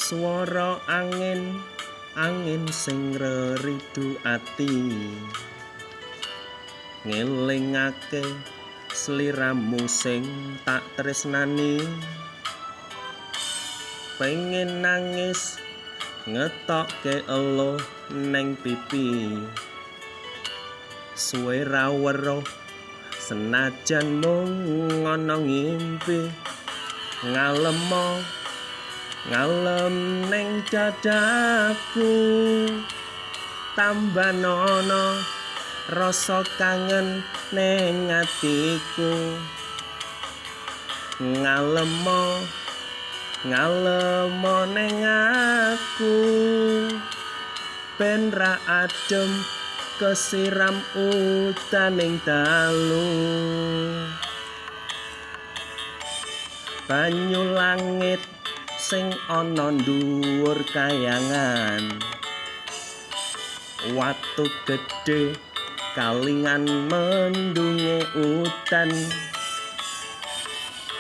Swara angin angin sing reridu ati ngelingake sliramu sing tak tresnani pengen nangis ngetokke elo neng pipi suwe ra weruh senajan mung ana ngimpi ngalem neng dadaku tambah nono rasa kangen neng atiku ngalemo neng aku ben ra adem kesiram utaning dalu banyu langit sing ana dhuwur kayangan watu gedhe kalingan mendunge udan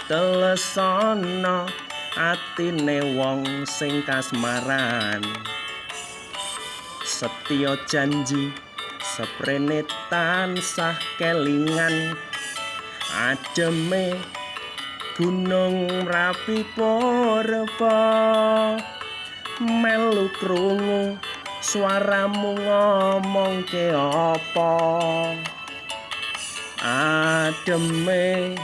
telesana atine wong sing kasmaran setya janji seprene tansah kelingan ademe gunung Merapi Porba melu krungu suaramu ngomongke apa ademe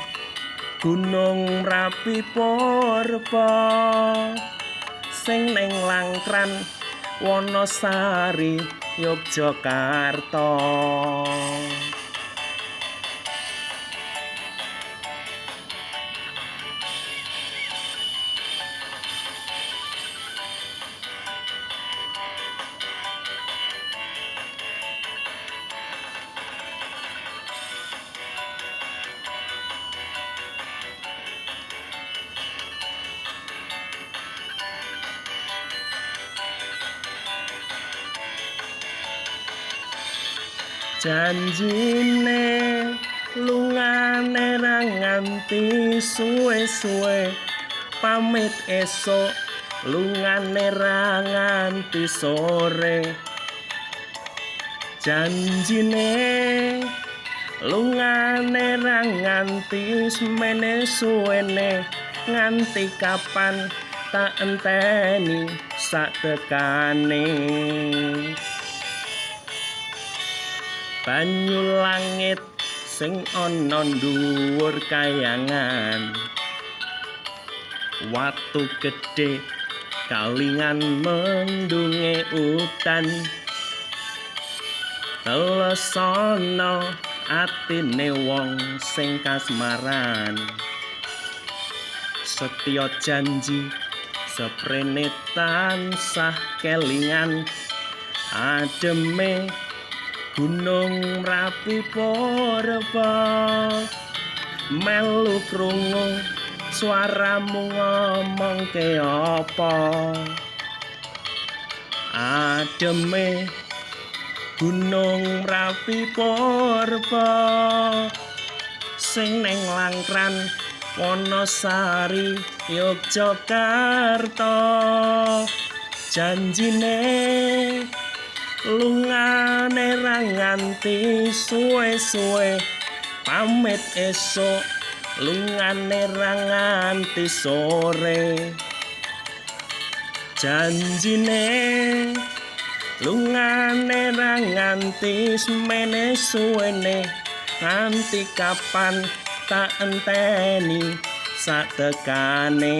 gunung Merapi Porba sing neng Langkran Wonosari Yogyakarta. Janjine lungane ra nganti suwe-suwe pamit esok lungane ra nganti sore janjine lungane ra nganti semene suwene nganti kapan tak enteni sak tekane banyu langit sing ana dhuwur kayangan watu gedhe kalingan mendunge udan telesana atine wong sing kasmaran setya janji seprene tansah kelingan ademe gunung Merapi Porba melu krungu suaramu ngomongke apa ademe gunung Merapi Porba sing neng Langkran Wonosari Yogyakarta janjine lungane ra nganti suwe-suwe pamit esok lungane ra nganti sore janjine lungane ra nganti semene suwene nganti kapan tak enteni sak tekane